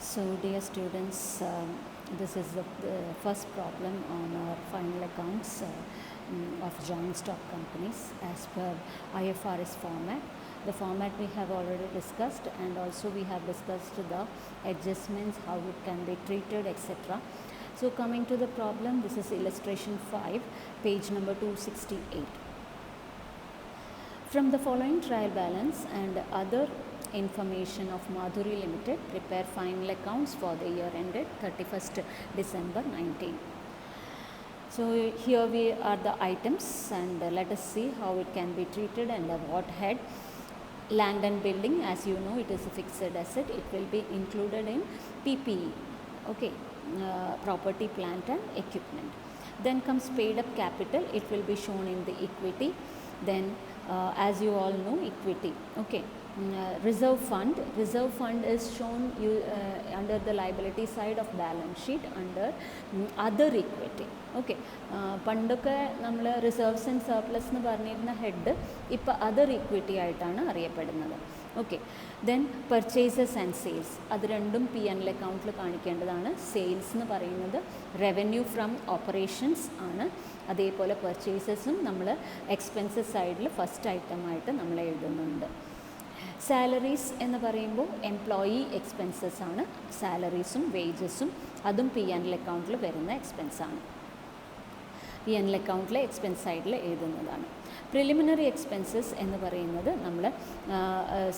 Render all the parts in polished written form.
So dear students, this is the first problem on our final accounts of joint stock companies as per IFRS format. The format we have already discussed, and also we have discussed the adjustments, how it can be treated, etc. So coming to the problem, this is illustration 5, page number 268. From the following trial balance and other information of Madhuri Limited, prepare final accounts for the year ended 31st December 19. So here we are the items, and let us see how it can be treated and what head. Land and building, as you know, it is a fixed asset. It will be included in PPE, okay, property, plant and equipment. Then comes paid up capital. It will be shown in the equity. Then as you all know, equity, okay. Reserve fund is shown under the liability side of balance sheet under other equity, okay. പണ്ടൊക്കെ നമ്മൾ reserves and surplus എന്ന് പറഞ്ഞിരുന്ന head ഇപ്പോൾ other equity ആയിട്ടാണ് അറിയപ്പെടുന്നത്, okay. Then purchases and sales, അത് രണ്ടും P&L അക്കൗണ്ടിൽ കാണിക്കേണ്ടതാണ്. സെയിൽസ് എന്ന് പറയുന്നത് റവന്യൂ ഫ്രം ഓപ്പറേഷൻസ് ആണ്. അതേപോലെ പർച്ചേസസും നമ്മൾ എക്സ്പെൻസസ് സൈഡിൽ ഫസ്റ്റ് ഐറ്റമായിട്ട് നമ്മൾ എഴുതുന്നുണ്ട്. സാലറീസ് എന്ന് പറയുമ്പോൾ എംപ്ലോയി എക്സ്പെൻസസ് ആണ്. സാലറീസും വേജസും അതും P&L അക്കൗണ്ടിൽ വരുന്ന എക്സ്പെൻസാണ്. P&L അക്കൗണ്ടിലെ എക്സ്പെൻസ് സൈഡിൽ എഴുതുന്നതാണ്. പ്രിലിമിനറി എക്സ്പെൻസസ് എന്ന് പറയുന്നത് നമ്മൾ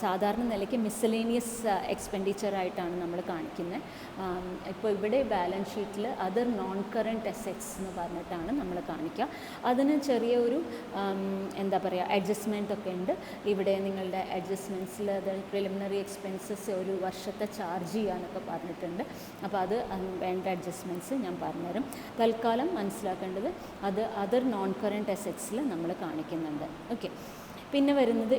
സാധാരണ നിലയ്ക്ക് മിസ്സലേനിയസ് എക്സ്പെൻഡിച്ചറായിട്ടാണ് നമ്മൾ കാണിക്കുന്നത്. ഇപ്പോൾ ഇവിടെ ബാലൻസ് ഷീറ്റിൽ അതർ നോൺ കറൻറ്റ് അസെറ്റ്സ് എന്ന് പറഞ്ഞിട്ടാണ് നമ്മൾ കാണിക്കുക. അതിന് ചെറിയ ഒരു എന്താ പറയുക അഡ്ജസ്റ്റ്മെൻ്റ് ഒക്കെ ഉണ്ട്. ഇവിടെ നിങ്ങളുടെ അഡ്ജസ്റ്റ്മെൻറ്റ്സിൽ അത് പ്രിലിമിനറി എക്സ്പെൻസസ് ഒരു വർഷത്തെ ചാർജ് ചെയ്യാനൊക്കെ പറഞ്ഞിട്ടുണ്ട്. അപ്പോൾ അത് വേണ്ട അഡ്ജസ്റ്റ്മെൻറ്റ്സ് ഞാൻ പറഞ്ഞുതരും. തൽക്കാലം മനസ്സിലാക്കേണ്ടത് അത് അതർ നോൺ കറൻറ്റ് അസെറ്റ്സിൽ നമ്മൾ കാണിക്കുന്നുണ്ട്, ഓക്കെ. പിന്നെ വരുന്നത്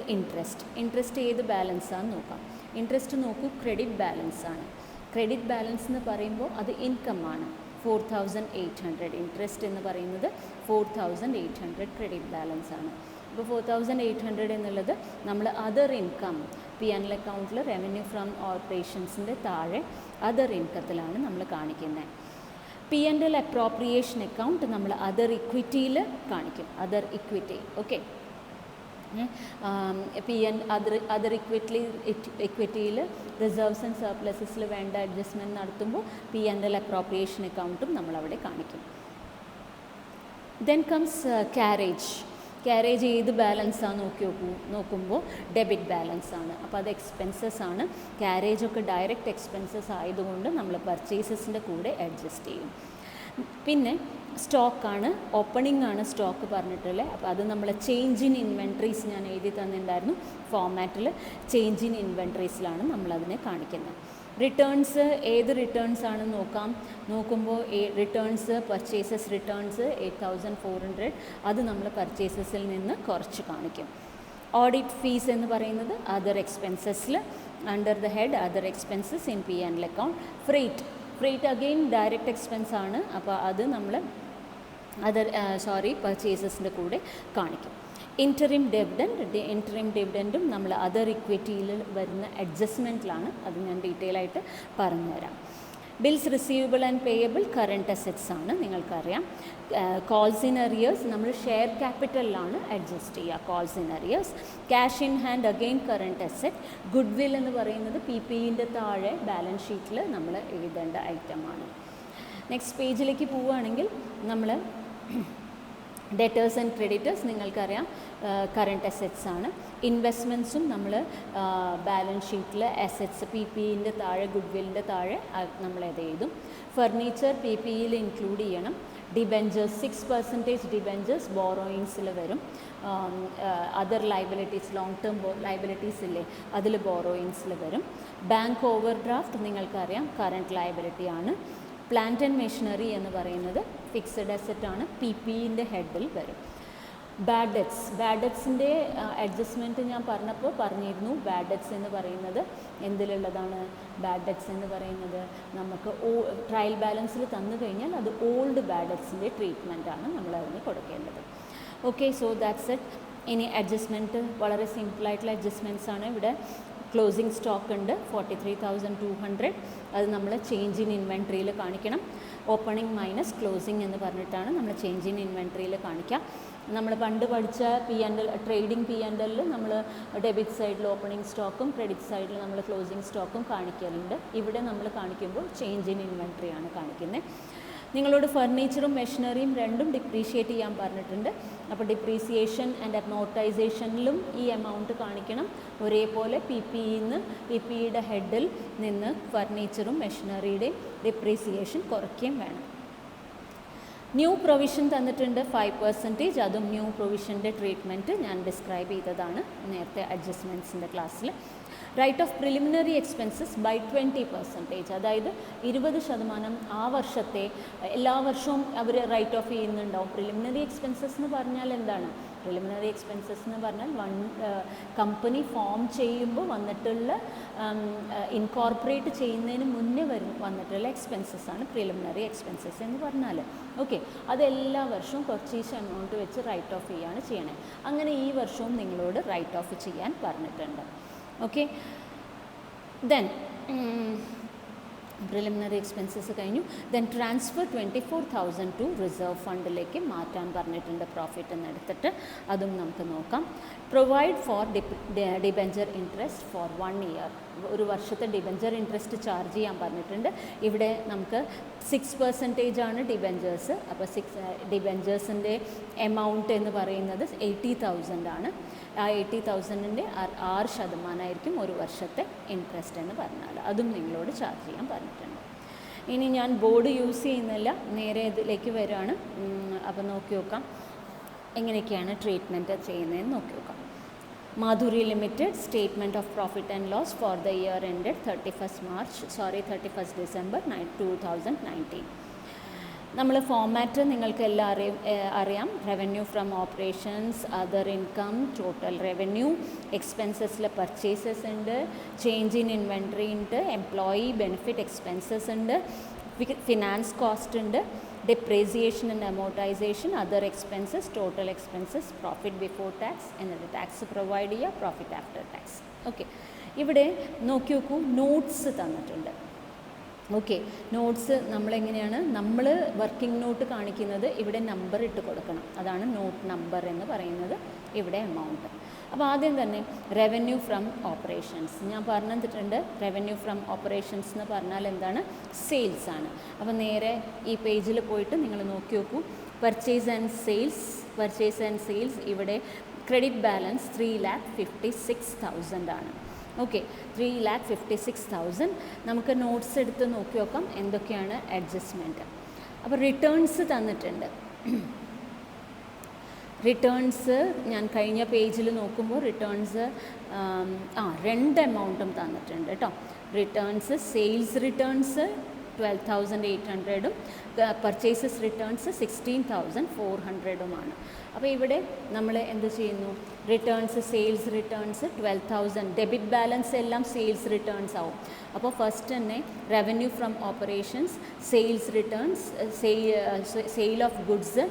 ഇൻട്രസ്റ്റ് ഏത് ബാലൻസാണെന്ന് നോക്കാം. ഇൻട്രസ്റ്റ് നോക്കൂ, ക്രെഡിറ്റ് ബാലൻസ് ആണ്. ക്രെഡിറ്റ് ബാലൻസ് എന്ന് പറയുമ്പോൾ അത് ഇൻകം ആണ്. 4800 ഇൻട്രസ്റ്റ് എന്ന് പറയുന്നത് 4800 ക്രെഡിറ്റ് ബാലൻസ് ആണ്. അപ്പോൾ 4800 എന്നുള്ളത് നമ്മൾ അതർ ഇൻകം P&L അക്കൗണ്ടിൽ റവന്യൂ ഫ്രം ഓപ്പറേഷൻസിൻ്റെ താഴെ അതർ ഇൻകത്തിലാണ് നമ്മൾ കാണിക്കുന്നത്. P&L അപ്രോപ്രിയേഷൻ അക്കൗണ്ട് നമ്മൾ അതർ ഇക്വിറ്റിയിൽ കാണിക്കും, അതർ ഇക്വിറ്റി, ഓക്കെ. അതർ ഇക്വിറ്റിയിൽ റിസർവ്സ് ആൻഡ് സർപ്ലസസിൽ വേണ്ട അഡ്ജസ്റ്റ്മെൻറ്റ് നടത്തുമ്പോൾ P&L അപ്രോപ്രിയേഷൻ അക്കൗണ്ടും നമ്മളവിടെ കാണിക്കും. ദെൻ കംസ് ക്യാരേജ് ഏത് ബാലൻസാണ് നോക്കുമ്പോൾ ഡെബിറ്റ് ബാലൻസ് ആണ്. അപ്പോൾ അത് എക്സ്പെൻസസ് ആണ്. ക്യാരേജൊക്കെ ഡയറക്റ്റ് എക്സ്പെൻസസ് ആയതുകൊണ്ട് നമ്മൾ പർച്ചേസസിൻ്റെ കൂടെ അഡ്ജസ്റ്റ് ചെയ്യും. പിന്നെ സ്റ്റോക്കാണ്, ഓപ്പണിംഗ് ആണ് സ്റ്റോക്ക് പറഞ്ഞിട്ടുള്ളത്. അപ്പോൾ അത് നമ്മൾ ചേഞ്ച് ഇൻ ഇൻവെൻട്രീസ് ഞാൻ എഴുതി തന്നിട്ടുണ്ടായിരുന്നു ഫോർമാറ്റിൽ. ചേഞ്ച് ഇൻ ഇൻവെൻട്രീസിലാണ് നമ്മളതിനെ കാണിക്കുന്നത്. റിട്ടേൺസ് ഏത് റിട്ടേൺസ് ആണെന്ന് നോക്കുമ്പോൾ റിട്ടേൺസ് പർച്ചേസസ് റിട്ടേൺസ് 8400 അത് നമ്മൾ പർച്ചേസസിൽ നിന്ന് കുറച്ച് കാണിക്കും. ഓഡിറ്റ് ഫീസ് എന്ന് പറയുന്നത് അതർ എക്സ്പെൻസസിൽ under the head other expenses in P&L account. Freight again direct expense ആണ്. അപ്പോൾ അത് നമ്മൾ പർച്ചേസസിൻ്റെ കൂടെ കാണിക്കും. ഇൻറ്ററിം ഡിവിഡൻറ്റും നമ്മൾ അതർ ഇക്വിറ്റിയിൽ വരുന്ന അഡ്ജസ്റ്റ്മെൻറ്റിലാണ്. അത് ഞാൻ ഡീറ്റെയിൽ ആയിട്ട് പറഞ്ഞുതരാം. Bills receivable and payable current assets ആണ്, നിങ്ങൾക്കറിയാം. കോൾസ് ഇൻ അറിയേഴ്സ് നമ്മൾ ഷെയർ ക്യാപിറ്റലിലാണ് അഡ്ജസ്റ്റ് ചെയ്യുക. Calls in arrears. Cash in hand again current asset. Goodwill എന്ന് പറയുന്നത് PPEൻ്റെ താഴെ ബാലൻസ് ഷീറ്റിൽ നമ്മൾ എഴുതേണ്ട ഐറ്റമാണ്. നെക്സ്റ്റ് പേജിലേക്ക് പോവുകയാണെങ്കിൽ നമ്മൾ ഡെറ്റേഴ്സ് ആൻഡ് ക്രെഡിറ്റേഴ്സ് നിങ്ങൾക്കറിയാം കറൻറ്റ് അസെറ്റ്സ് ആണ്. ഇൻവെസ്റ്റ്മെൻറ്റ്സും നമ്മൾ ബാലൻസ് ഷീറ്റിൽ അസെറ്റ്സ് PPEൻ്റെ താഴെ ഗുഡ് വില്ലിൻ്റെ താഴെ നമ്മളത് എഴുതും. ഫർണിച്ചർ PPEയിൽ ഇൻക്ലൂഡ് ചെയ്യണം. ഡിബെഞ്ചേഴ്സ് 6% ഡിബെഞ്ചേഴ്സ് ബോറോയിങ്സിൽ വരും. Other liabilities long term liabilities ഇല്ലേ, അതിൽ ബോറോയിങ്സിൽ വരും. ബാങ്ക് ഓവർ ഡ്രാഫ്റ്റ് നിങ്ങൾക്കറിയാം കറൻറ്റ് ലയബിലിറ്റി ആണ്. പ്ലാന്റ് ആൻഡ് മെഷീനറി എന്ന് പറയുന്നത് ഫിക്സഡ് അസെറ്റാണ്, PPEൻ്റെ ഹെഡിൽ വരും. ബാഡ് ഡെറ്റ്സിൻ്റെ അഡ്ജസ്റ്റ്മെൻറ്റ് ഞാൻ പറഞ്ഞിരുന്നു. ബാഡ് ഡെറ്റ്സ് എന്ന് പറയുന്നത് എന്തിലുള്ളതാണ്? ബാഡ് ഡെറ്റ്സ് എന്ന് പറയുന്നത് നമുക്ക് ട്രയൽ ബാലൻസിൽ തന്നു കഴിഞ്ഞാൽ അത് ഓൾഡ് ബാഡ് ഡെറ്റ്സിൻ്റെ ട്രീറ്റ്മെൻറ്റാണ് നമ്മൾ അതിന് കൊടുക്കേണ്ടത്, ഓക്കെ. So that's it. ഇനി അഡ്ജസ്റ്റ്മെൻറ്റ് വളരെ സിമ്പിളായിട്ടുള്ള അഡ്ജസ്റ്റ്മെൻറ്റ്സ് ആണ്. ഇവിടെ ക്ലോസിങ് സ്റ്റോക്ക് ഉണ്ട് 43,200, അത് നമ്മൾ ചേഞ്ച് ഇൻ ഇൻവെൻട്രിയിൽ കാണിക്കണം. ഓപ്പണിംഗ് മൈനസ് ക്ലോസിങ് എന്ന് പറഞ്ഞിട്ടാണ് നമ്മൾ ചേഞ്ച് ഇൻ ഇൻവെൻട്രിയിൽ കാണിക്കുക. നമ്മൾ പണ്ട് പഠിച്ച P&L ട്രേഡിംഗ് P&L നമ്മൾ ഡെബിറ്റ് സൈഡിൽ ഓപ്പണിംഗ് സ്റ്റോക്കും ക്രെഡിറ്റ് സൈഡിൽ നമ്മൾ ക്ലോസിങ് സ്റ്റോക്കും കാണിക്കലുണ്ട്. ഇവിടെ നമ്മൾ കാണിക്കുമ്പോൾ ചേഞ്ച് ഇൻ ഇൻവെൻട്രിയാണ് കാണിക്കുന്നത്. നിങ്ങളോട് ഫർണിച്ചറും മെഷീനറിയും രണ്ടും ഡിപ്രീഷിയേറ്റ് ചെയ്യാൻ പറഞ്ഞിട്ടുണ്ട്. അപ്പോൾ ഡിപ്രീസിയേഷൻ ആൻഡ് അമോർട്ടൈസേഷനിലും ഈ എമൗണ്ട് കാണിക്കണം. ഒരേപോലെ PPEയുടെ ഹെഡിൽ നിന്ന് ഫർണിച്ചറും മെഷീനറിയുടെയും ഡിപ്രീസിയേഷൻ കുറയ്ക്കുകയും വേണം. ന്യൂ പ്രൊവിഷൻ തന്നിട്ടുണ്ട് 5%. അതും ന്യൂ പ്രൊവിഷൻ്റെ ട്രീറ്റ്മെൻറ്റ് ഞാൻ ഡിസ്ക്രൈബ് ചെയ്തതാണ് നേരത്തെ അഡ്ജസ്റ്റ്മെൻറ്റ്സിൻ്റെ ക്ലാസ്സിൽ. Write off preliminary expenses by 20%, അതായത് 20% ആ വർഷത്തെ എല്ലാ വർഷവും അവർ റൈറ്റ് ഓഫ് ചെയ്യുന്നുണ്ടാവും. പ്രിലിമിനറി എക്സ്പെൻസസ് എന്ന് പറഞ്ഞാൽ എന്താണ്? പ്രിലിമിനറി എക്സ്പെൻസസ് എന്ന് പറഞ്ഞാൽ കമ്പനി ഫോം ചെയ്യുമ്പോൾ വന്നിട്ടുള്ള ഇൻകോർപ്പറേറ്റ് ചെയ്യുന്നതിന് മുന്നേ വന്നിട്ടുള്ള എക്സ്പെൻസസ് ആണ് പ്രിലിമിനറി എക്സ്പെൻസസ് എന്ന് പറഞ്ഞാൽ. ഓക്കെ, അത് എല്ലാ വർഷവും കുറച്ച് എമൗണ്ട് വെച്ച് റൈറ്റ് ഓഫ് ചെയ്യുകയാണ് ചെയ്യണേ. അങ്ങനെ ഈ വർഷവും നിങ്ങളോട് റൈറ്റ് ഓഫ് ചെയ്യാൻ പറഞ്ഞിട്ടുണ്ട്. ഓക്കെ, ദെൻ പ്രിലിമിനറി എക്സ്പെൻസസ് കഴിഞ്ഞു. ദെൻ ട്രാൻസ്ഫർ 24,000 ടു റിസർവ് ഫണ്ടിലേക്ക് മാറ്റാൻ പറഞ്ഞിട്ടുണ്ട് പ്രോഫിറ്റ് എന്ന് എടുത്തിട്ട്. അതും നമുക്ക് നോക്കാം. Provide four debenture interest for 1 year, ഒരു വർഷത്തെ ഡിബെഞ്ചർ ഇൻട്രസ്റ്റ് ചാർജ് ചെയ്യാൻ പറഞ്ഞിട്ടുണ്ട്. ഇവിടെ നമുക്ക് 6% ആണ് ഡിബെഞ്ചേഴ്സ്. അപ്പോൾ ഡിബെഞ്ചേഴ്സിൻ്റെ എമൗണ്ട് എന്ന് പറയുന്നത് 80,000 ആണ്. ആ 80,000ൻ്റെ 6% ഒരു വർഷത്തെ ഇൻട്രസ്റ്റ് എന്ന് പറഞ്ഞാൽ അതും നിങ്ങളോട് ചാർജ് ചെയ്യാൻ പറഞ്ഞിട്ടുണ്ട്. ഇനി ഞാൻ ബോർഡ് യൂസ് ചെയ്യുന്നില്ല, നേരെ ഇതിലേക്ക് വരികയാണ്. അപ്പോൾ നോക്കി നോക്കാം എങ്ങനെയൊക്കെയാണ് ട്രീറ്റ്മെൻറ്റ് ചെയ്യുന്നതെന്ന് നോക്കി നോക്കാം. Madhuri limited statement of profit and loss for the year ended 31 December 2019. നമ്മൾ ഫോമാറ്റ് നിങ്ങൾക്ക് എല്ലാം അറിയാം. Revenue from operations, other income, total revenue, എക്സ്പെൻസസിൽ പർച്ചേസസ് ഉണ്ട്, ചേഞ്ച് ഇൻ ഇൻവെൻട്രി ഉണ്ട്, എംപ്ലോയി ബെനിഫിറ്റ് എക്സ്പെൻസസ് ഉണ്ട്, ഫിനാൻസ് കോസ്റ്റ് ഉണ്ട്, depreciation and amortisation, other expenses, total expenses, profit before tax, എന്നിട്ട് ടാക്സ് പ്രൊവൈഡ് ചെയ്യുക, പ്രോഫിറ്റ് ആഫ്റ്റർ ടാക്സ്. ഓക്കെ, ഇവിടെ നോക്കി നോക്കൂ, നോട്ട്സ് തന്നിട്ടുണ്ട്. ഓക്കെ, നോട്ട്സ് നമ്മളെങ്ങനെയാണ് നമ്മൾ വർക്കിംഗ് നോട്ട് കാണിക്കുന്നത്? ഇവിടെ നമ്പർ ഇട്ട് കൊടുക്കണം, അതാണ് നോട്ട് നമ്പർ എന്ന് പറയുന്നത്. ഇവിടെ എമൗണ്ട്. അപ്പോൾ ആദ്യം തന്നെ റവന്യൂ ഫ്രം ഓപ്പറേഷൻസ് ഞാൻ പറഞ്ഞിട്ടുണ്ട്. റവന്യൂ ഫ്രം ഓപ്പറേഷൻസ് എന്ന് പറഞ്ഞാൽ എന്താണ്? സെയിൽസ് ആണ്. അപ്പോൾ നേരെ ഈ പേജിൽ പോയിട്ട് നിങ്ങൾ നോക്കി നോക്കൂ. പർച്ചേസ് ആൻഡ് സെയിൽസ് ഇവിടെ ക്രെഡിറ്റ് ബാലൻസ് 3,56,000 ആണ്. ഓക്കെ, 3,56,000. നമുക്ക് നോട്ട്സ് എടുത്ത് നോക്കി നോക്കാം എന്തൊക്കെയാണ് അഡ്ജസ്റ്റ്മെൻറ്റ്. അപ്പോൾ റിട്ടേൺസ് തന്നിട്ടുണ്ട്. റിട്ടേൺസ് ഞാൻ കഴിഞ്ഞ പേജിൽ നോക്കുമ്പോൾ റിട്ടേൺസ് 2 എമൗണ്ടും തന്നിട്ടുണ്ട് കേട്ടോ. Returns sales returns 12,800 purchases returns 16,400 അപ്പോൾ ഇവിടെ നമ്മൾ എന്ത് ചെയ്യുന്നു? Returns sales returns 12,000 debit balance എല്ലാം സെയിൽസ് റിട്ടേൺസ് ആവും. അപ്പോൾ ഫസ്റ്റ് തന്നെ revenue from operations sales returns sale of goods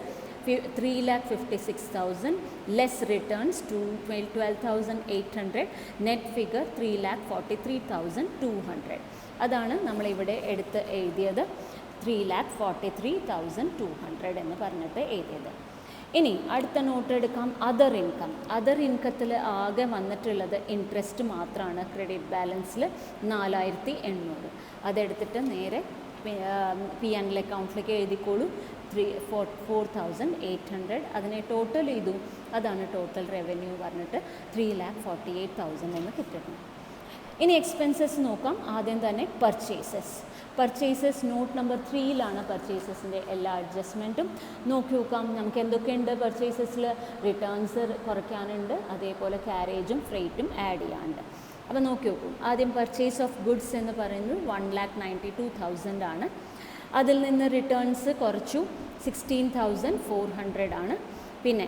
3,56,000 less returns 12,800 net figure 3,43,200. അതാണ് നമ്മളിവിടെ എടുത്ത് എഴുതിയത് 3,43,200 എന്ന് പറഞ്ഞിട്ട് എഴുതിയത്. ഇനി അടുത്ത നോട്ട് എടുക്കാം. Other income. അതർ ഇൻകത്തിൽ ആകെ വന്നിട്ടുള്ളത് ഇൻട്രസ്റ്റ് മാത്രമാണ്. ക്രെഡിറ്റ് ബാലൻസിൽ 4,800. അതെടുത്തിട്ട് നേരെ P&L അക്കൗണ്ടിലേക്ക് എഴുതിക്കോളൂ. 4,800. അതിനെ ടോട്ടൽ ചെയ്തു, അതാണ് ടോട്ടൽ റവന്യൂ പറഞ്ഞിട്ട് 3,48,000 എന്ന് കിട്ടുന്നത്. ഇനി എക്സ്പെൻസസ് നോക്കാം. ആദ്യം തന്നെ പർച്ചേസസ് നോട്ട് നമ്പർ 3യിലാണ് പർച്ചേസസിൻ്റെ എല്ലാ അഡ്ജസ്റ്റ്മെൻറ്റും. നോക്കി നോക്കാം നമുക്ക് എന്തൊക്കെയുണ്ട് പർച്ചേസസിൽ. റിട്ടേൺസ് കുറയ്ക്കാനുണ്ട്, അതേപോലെ ക്യാരേജും ഫ്രൈറ്റും ആഡ് ചെയ്യാനുണ്ട്. അപ്പോൾ നോക്കി നോക്കും. ആദ്യം പർച്ചേസ് ഓഫ് ഗുഡ്സ് എന്ന് പറയുന്നത് 1,92,000 ആണ്. അതിൽ നിന്ന് റിട്ടേൺസ് കുറച്ചു 16,400 ആണ്. പിന്നെ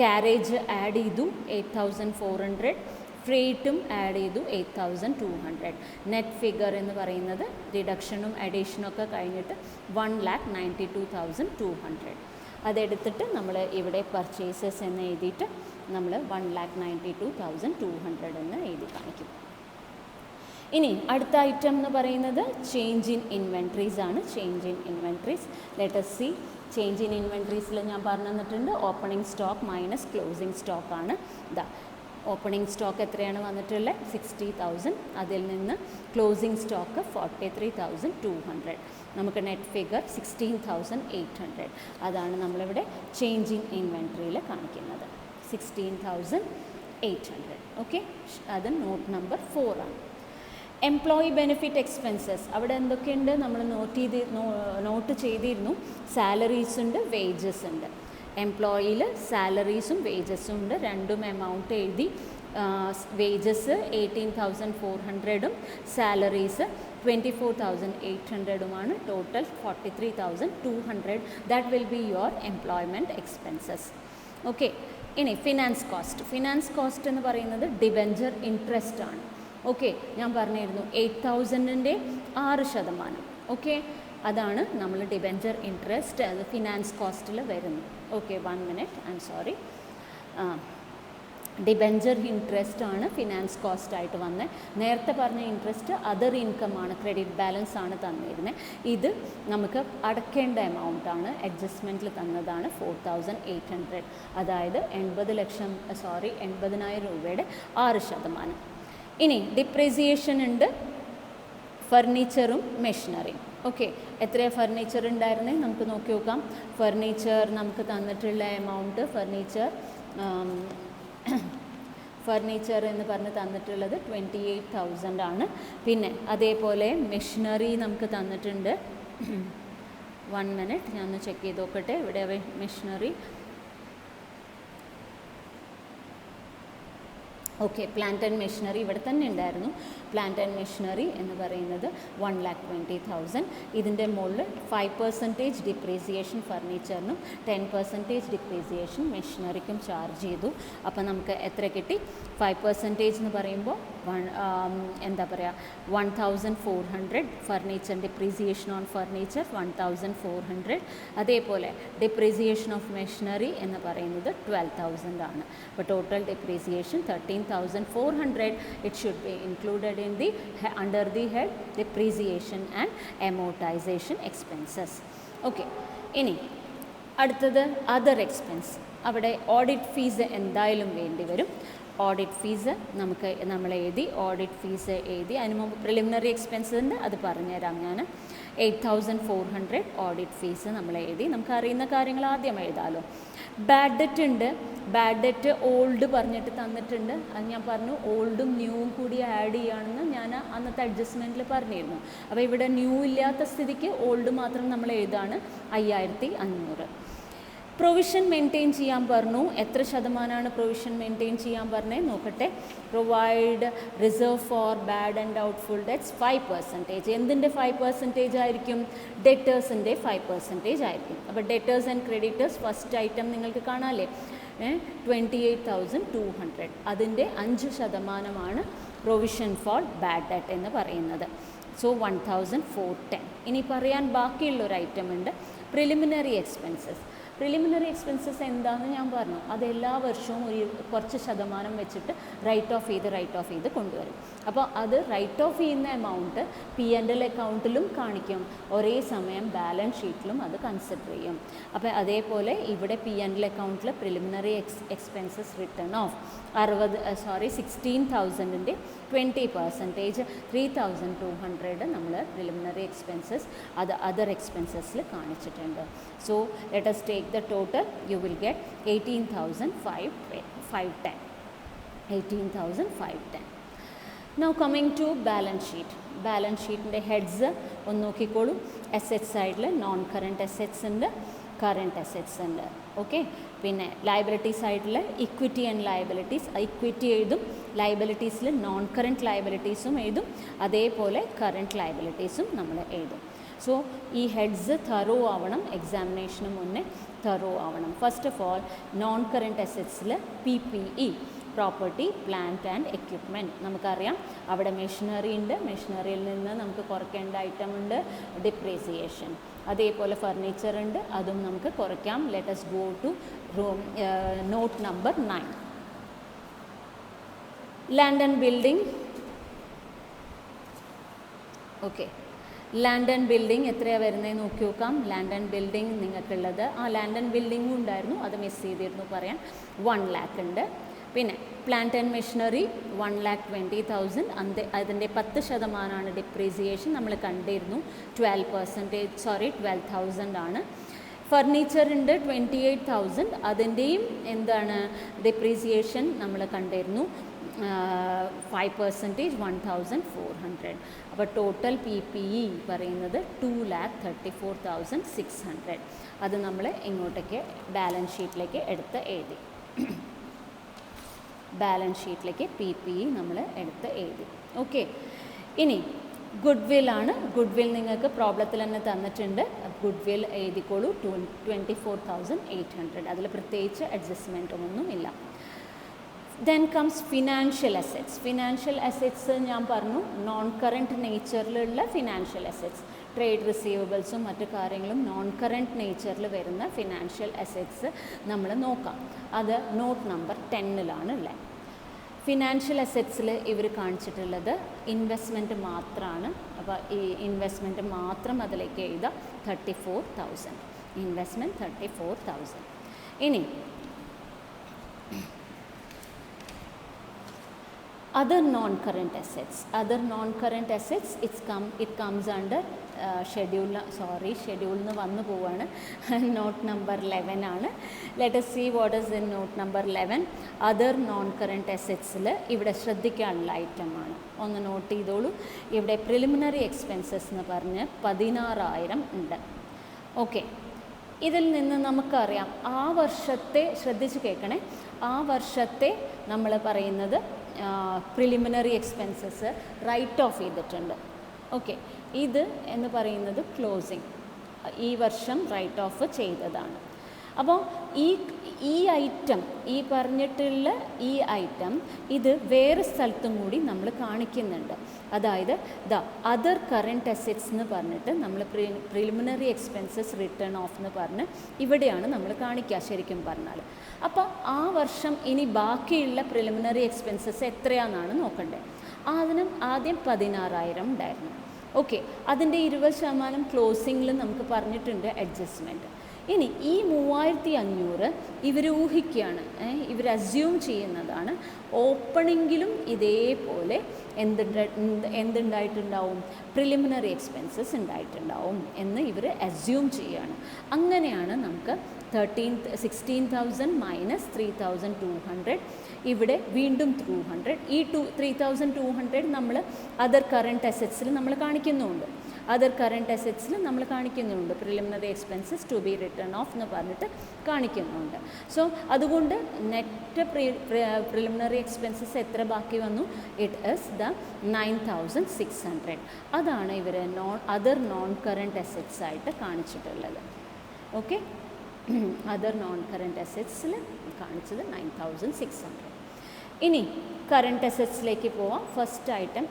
ക്യാരേജ് ആഡ് ചെയ്തു 8,400, ഫ്രേറ്റും ആഡ് ചെയ്തു 8,200. നെറ്റ് ഫിഗർ എന്ന് പറയുന്നത് റിഡക്ഷനും അഡീഷനും ഒക്കെ കഴിഞ്ഞിട്ട് 1,92,200. അതെടുത്തിട്ട് നമ്മൾ ഇവിടെ പർച്ചേസസ് എന്ന് എഴുതിയിട്ട് നമ്മൾ 1,92,200 എന്ന് എഴുതി കാണിക്കും. ഇനി അടുത്ത ഐറ്റം എന്ന് പറയുന്നത് ചേഞ്ച് ഇൻ ഇൻവെൻട്രീസ് ആണ്. Change in inventories, let us see. Change in ഇൻവെൻട്രീസിൽ ഞാൻ പറഞ്ഞു തന്നിട്ടുണ്ട് opening stock minus closing stock ആണ്. ഇതാ ഓപ്പണിംഗ് സ്റ്റോക്ക് എത്രയാണ് വന്നിട്ടുള്ളത്? 60,000. അതിൽ നിന്ന് ക്ലോസിംഗ് സ്റ്റോക്ക് 43,200. നമുക്ക് നെറ്റ് ഫിഗർ 16,800. അതാണ് നമ്മളിവിടെ ചേഞ്ച് ഇൻ ഇൻവെൻട്രിയിൽ കാണിക്കുന്നത്, 16,800. ഓക്കെ, അത് നോട്ട് നമ്പർ 4 ആണ്. എംപ്ലോയി ബെനിഫിറ്റ് എക്സ്പെൻസസ്, അവിടെ എന്തൊക്കെയുണ്ട് നമ്മൾ നോട്ട് ചെയ്തിരുന്നു. സാലറീസ് ഉണ്ട്, വേജസ് ഉണ്ട്. എംപ്ലോയിയിൽ സാലറീസും വേജസും ഉണ്ട്, രണ്ടും എമൗണ്ട് എഴുതി. വേജസ് 18,400ഉം സാലറീസ് 24,800ഉമാണ്. Total 43,200. That will be your employment expenses. Okay, ഇനി ഫിനാൻസ് കോസ്റ്റ്. ഫിനാൻസ് കോസ്റ്റ് എന്ന് പറയുന്നത് ഡിബെഞ്ചർ ഇൻട്രസ്റ്റ് ആണ്. ഓക്കെ, ഞാൻ പറഞ്ഞിരുന്നു 8,000ൻ്റെ 6%. ഓക്കെ, അതാണ് നമ്മൾ ഡിബെഞ്ചർ ഇൻട്രസ്റ്റ് അത് ഫിനാൻസ് കോസ്റ്റിൽ വരുന്നു. Okay, 1 minute, I am sorry. Debenture interest ആണ് ഫിനാൻസ് കോസ്റ്റ് ആയിട്ട് വന്നത്. നേരത്തെ പറഞ്ഞ ഇൻട്രസ്റ്റ് അതർ ഇൻകം ആണ്, ക്രെഡിറ്റ് ബാലൻസ് ആണ് തന്നിരുന്നത്. ഇത് നമുക്ക് അടയ്ക്കേണ്ട എമൗണ്ട് ആണ്, അഡ്ജസ്റ്റ്മെൻറ്റിൽ തന്നതാണ് 4,800. അതായത് 80,000 രൂപയുടെ 6%. ഇനി ഡിപ്രീസിയേഷൻ ഉണ്ട്, ഫർണിച്ചറും മെഷീനറിയും. ഓക്കെ, എത്രയാണ് ഫർണിച്ചർ ഉണ്ടായിരുന്നത് നമുക്ക് നോക്കി നോക്കാം. ഫർണിച്ചർ നമുക്ക് തന്നിട്ടുള്ള എമൗണ്ട്, ഫർണിച്ചർ എന്ന് പറഞ്ഞ് തന്നിട്ടുള്ളത് 28,000 ആണ്. പിന്നെ അതേപോലെ മെഷീനറി നമുക്ക് തന്നിട്ടുണ്ട്. 1 minute, ഞാൻ ഒന്ന് ചെക്ക് ചെയ്ത് നോക്കട്ടെ. ഇവിടെ machinery. Okay, plant and machinery ഇവിടെ തന്നെ ഉണ്ടായിരുന്നു. പ്ലാന്റ് ആൻഡ് മെഷീനറി എന്ന് പറയുന്നത് 1,20,000. ഇതിൻ്റെ മുകളിൽ 5% ഡിപ്രീസിയേഷൻ ഫർണിച്ചറിനും 10% ഡിപ്രീസിയേഷൻ മെഷീനറിക്കും ചാർജ് ചെയ്തു. അപ്പോൾ നമുക്ക് എത്ര കിട്ടി? 5% എന്ന് പറയുമ്പോൾ എന്താ പറയുക 1,400. Furniture depreciation on furniture 1,400. അതേപോലെ ഡിപ്രീസിയേഷൻ ഓഫ് മെഷീനറി എന്ന് പറയുന്നത് 12,000 ആണ്. അപ്പോൾ total depreciation 13,400. It should be included in the under the head depreciation and amortization expenses. Okay, ഇനി അടുത്തത് അതർ എക്സ്പെൻസ്. അവിടെ ഓഡിറ്റ് ഫീസ് എന്തായാലും വേണ്ടി വരും. ഓഡിറ്റ് ഫീസ് നമ്മൾ എഴുതി, ഓഡിറ്റ് ഫീസ് എഴുതി. അതിന് മുമ്പ് പ്രിലിമിനറി എക്സ്പെൻസ് ഉണ്ട്, അത് പറഞ്ഞുതരാം ഞാൻ. 8,400 ഓഡിറ്റ് ഫീസ് നമ്മൾ എഴുതി. നമുക്ക് അറിയുന്ന കാര്യങ്ങൾ ആദ്യം എഴുതാമല്ലോ. ബാഡ് ഡെറ്റ് ഉണ്ട്. ബാഡ് ഡെറ്റ് ഓൾഡ് പറഞ്ഞിട്ട് തന്നിട്ടുണ്ട്. അത് ഞാൻ പറഞ്ഞു ഓൾഡും ന്യൂവും കൂടി ആഡ് ചെയ്യുകയാണെന്ന് ഞാൻ അന്നത്തെ അഡ്ജസ്റ്റ്മെൻറ്റിൽ പറഞ്ഞിരുന്നു. അപ്പോൾ ഇവിടെ ന്യൂ ഇല്ലാത്ത സ്ഥിതിക്ക് ഓൾഡ് മാത്രം നമ്മൾ എഴുതാണ് 5,500. പ്രൊവിഷൻ മെയിൻറ്റെയിൻ ചെയ്യാൻ പറഞ്ഞു. എത്ര ശതമാനമാണ് പ്രൊവിഷൻ മെയിൻറ്റെയിൻ ചെയ്യാൻ പറഞ്ഞത് നോക്കട്ടെ. Provide reserve four bad and doubtful debts 5%. എന്തിൻ്റെ 5% ആയിരിക്കും? ഡെറ്റേഴ്സിൻ്റെ 5% ആയിരിക്കും. അപ്പോൾ debtors and creditors first item നിങ്ങൾക്ക് കാണാമല്ലേ, 28,200. അതിൻ്റെ 5% പ്രൊവിഷൻ ഫോർ ബാഡ് ഡെറ്റ് എന്ന് പറയുന്നത്. സോ 1,410. ഇനി പറയാൻ ബാക്കിയുള്ളൊരു ഐറ്റം ഉണ്ട്, പ്രിലിമിനറി എക്സ്പെൻസസ്. പ്രിലിമിനറി എക്സ്പെൻസസ് എന്താണെന്ന് ഞാൻ പറഞ്ഞു. അത് എല്ലാ വർഷവും കുറച്ച് ശതമാനം വെച്ചിട്ട് റൈറ്റ് ഓഫ് ചെയ്ത് കൊണ്ടുവരും. അപ്പോൾ അത് റൈറ്റ് ഓഫ് ചെയ്യുന്ന എമൗണ്ട് P&L അക്കൗണ്ടിലും കാണിക്കും, ഒരേ സമയം ബാലൻസ് ഷീറ്റിലും അത് കൺസിഡർ ചെയ്യും. അപ്പോൾ അതേപോലെ ഇവിടെ P&L അക്കൗണ്ടിൽ പ്രിലിമിനറി എക്സ്പെൻസസ് റിട്ടേൺ ഓഫ് 16,000ൻ്റെ 20% 3,200 നമ്മൾ പ്രിലിമിനറി എക്സ്പെൻസസ് അത് അതർ എക്സ്പെൻസസിൽ കാണിച്ചിട്ടുണ്ട്. So let us take the total, you will get 18,510. 18,510. Now coming to balance sheet. Balance ഷീറ്റിൻ്റെ ഹെഡ്സ് ഒന്ന് നോക്കിക്കോളൂ. അസെറ്റ്സ് സൈഡിൽ നോൺ കറൻറ്റ് അസെറ്റ്സ് ഉണ്ട്, കറൻറ്റ് അസെറ്റ്സ് ഉണ്ട്. ഓക്കെ, പിന്നെ ലയബിലിറ്റി സൈഡിൽ ഇക്വിറ്റി ആൻഡ് ലയബിലിറ്റീസ്. ഇക്വിറ്റി എഴുതും, ലയബിലിറ്റീസിൽ നോൺ കറൻറ്റ് ലയബിലിറ്റീസും എഴുതും, അതേപോലെ കറൻറ്റ് ലയബിലിറ്റീസും നമ്മൾ എഴുതും. സോ ഈ ഹെഡ്സ് തറോ ആവണം, എക്സാമിനേഷന് മുന്നേ തറോ ആവണം. First of all non current അസെറ്റ്സിൽ PPE, property plant and equipment. നമുക്കറിയാം അവിടെ മെഷീനറി ഉണ്ട്, മെഷീനറിയിൽ നിന്ന് നമുക്ക് കുറയ്ക്കേണ്ട ഐറ്റം ഉണ്ട് ഡിപ്രീസിയേഷൻ. അതേപോലെ ഫർണിച്ചർ ഉണ്ട്, അതും നമുക്ക് കുറയ്ക്കാം. Let us go to note number 9. Land and building. Okay, land and building എത്രയാണ് വരുന്നത് നോക്കി നോക്കാം. ലാൻഡ് ആൻഡ് ബിൽഡിംഗ് നിങ്ങൾക്കുള്ളത്, ലാൻഡ് ആൻഡ് ബിൽഡിങ്ങും ഉണ്ടായിരുന്നു, അത് മിസ് ചെയ്തിരുന്നു പറയാൻ. 1 lakh ഉണ്ട്. പിന്നെ പ്ലാന്റ് ആൻഡ് മെഷീനറി 1,20,000. അതിൻ്റെ 10% ഡിപ്രീസിയേഷൻ നമ്മൾ കണ്ടിരുന്നു. 12% ആണ്. ഫർണിച്ചർ ഉണ്ട് 28,000. അതിൻ്റെയും എന്താണ് ഡിപ്രീസിയേഷൻ നമ്മൾ കണ്ടിരുന്നു. 5% 1,400. അപ്പോൾ ടോട്ടൽ PPE പറയുന്നത് 2,34,600. അത് നമ്മൾ ഇങ്ങോട്ടേക്ക് ബാലൻസ് ഷീറ്റിലേക്ക് എടുത്ത് എഴുതി. ബാലൻസ് ഷീറ്റിലേക്ക് PPE നമ്മൾ എടുത്ത് എഴുതി. ഓക്കെ, ഇനി ഗുഡ് വില്ലാണ്. ഗുഡ് വിൽ നിങ്ങൾക്ക് പ്രോബ്ലത്തിൽ തന്നെ തന്നിട്ടുണ്ട്. ഗുഡ് വിൽ എഴുതിക്കോളൂ. 24,800. അതിൽ പ്രത്യേകിച്ച് അഡ്ജസ്റ്റ്മെൻറ്റൊന്നും ഇല്ല. Then comes financial assets. Financial assets ഞാൻ പറഞ്ഞു നോൺ കറൻറ്റ് നേച്ചറിലുള്ള ഫിനാൻഷ്യൽ അസറ്റ്സ്. ട്രേഡ് റിസീവബിൾസും മറ്റു കാര്യങ്ങളും നോൺ കറൻറ്റ് നേച്ചറിൽ വരുന്ന ഫിനാൻഷ്യൽ അസറ്റ്സ് നമ്മൾ നോക്കാം. അത് നോട്ട് നമ്പർ 10-ലാണ് ഉള്ളത്. ഫിനാൻഷ്യൽ അസറ്റ്സിൽ ഇവർ കാണിച്ചിട്ടുള്ളത് ഇൻവെസ്റ്റ്മെൻറ്റ് മാത്രമാണ്. അപ്പോൾ ഈ ഇൻവെസ്റ്റ്മെൻറ്റ് മാത്രം അതിലേക്ക് എഴുതാം. 34,000 ഇൻവെസ്റ്റ്മെൻറ്റ് 34,000. ഇനി other non-current assets, it comes under schedule എന്ന് വന്നു പോവാണ്. നോട്ട് നമ്പർ 11 ആണ്. Let us see what is in note number 11. Other non current അസറ്റ്സിൽ ഇവിടെ ശ്രദ്ധിക്കാനുള്ള ഐറ്റമാണ്. ഒന്ന് നോട്ട് ചെയ്തോളൂ. ഇവിടെ പ്രിലിമിനറി എക്സ്പെൻസസ് എന്ന് പറഞ്ഞ് 16,000 ഉണ്ട്. ഓക്കെ, ഇതിൽ നിന്ന് നമുക്കറിയാം ആ വർഷത്തെ, ശ്രദ്ധിച്ച് കേൾക്കണേ, ആ വർഷത്തെ നമ്മൾ പറയുന്നത് പ്രിലിമിനറി എക്സ്പെൻസസ് റൈറ്റ് ഓഫ് ചെയ്തിട്ടുണ്ട്. ഓക്കെ, ഇത് എന്ന് പറയുന്നത് ക്ലോസിങ്, ഈ വർഷം റൈറ്റ് ഓഫ് ചെയ്തതാണ്. അപ്പോൾ ഈ ഐറ്റം, ഈ പറഞ്ഞിട്ടുള്ള ഈ ഐറ്റം ഇത് വേറെ സ്ഥലത്തും കൂടി നമ്മൾ കാണിക്കുന്നുണ്ട്. അതായത് അതർ കറൻറ്റ് അസറ്റ്സ് എന്ന് പറഞ്ഞിട്ട് നമ്മൾ പ്രിലിമിനറി എക്സ്പെൻസസ് റിട്ടേൺ ഓഫ് എന്ന് പറഞ്ഞ് ഇവിടെയാണ് നമ്മൾ കാണിക്കുക ശരിക്കും പറഞ്ഞാൽ. അപ്പോൾ ആ വർഷം ഇനി ബാക്കിയുള്ള പ്രിലിമിനറി എക്സ്പെൻസസ് എത്രയാണെന്നാണ് നോക്കണ്ടേ. ആദ്യം 16,000 ഉണ്ടായിരുന്നു. ഓക്കെ, അതിൻ്റെ 20% ക്ലോസിങ്ങിൽ നമുക്ക് പറഞ്ഞിട്ടുണ്ട് അഡ്ജസ്റ്റ്മെൻറ്റ്. ഇനി ഈ 3,500 ഇവർ ഊഹിക്കുകയാണ്, ഇവർ അസ്യൂം ചെയ്യുന്നതാണ് ഓപ്പണിങ്ങിലും ഇതേപോലെ എന്തുണ്ടായിട്ടുണ്ടാവും, പ്രിലിമിനറി എക്സ്പെൻസസ് ഉണ്ടായിട്ടുണ്ടാവും എന്ന് ഇവർ അസ്യൂം ചെയ്യുകയാണ്. അങ്ങനെയാണ് നമുക്ക് 16,000 മൈനസ് 3,200, ഇവിടെ വീണ്ടും 200. ഈ 3,200 നമ്മൾ അതർ കറൻറ്റ് അസറ്റ്സിൽ നമ്മൾ കാണിക്കുന്നുണ്ട്. Preliminary expenses to be written off എന്ന് പറഞ്ഞിട്ട് കാണിക്കുന്നുണ്ട്. സോ അതുകൊണ്ട് നെറ്റ് പ്രിലിമിനറി എക്സ്പെൻസസ് എത്ര ബാക്കി വന്നു? It is 9,600. അതാണ് ഇവർ അതർ നോൺ കറൻറ്റ് അസറ്റ്സ് ആയിട്ട് കാണിച്ചിട്ടുള്ളത്. ഓക്കെ, അതർ നോൺ കറൻറ്റ് അസറ്റ്സിൽ കാണിച്ചത് 9,600. ഇനി കറൻറ്റ് അസറ്റ്സിലേക്ക് പോവാം. First item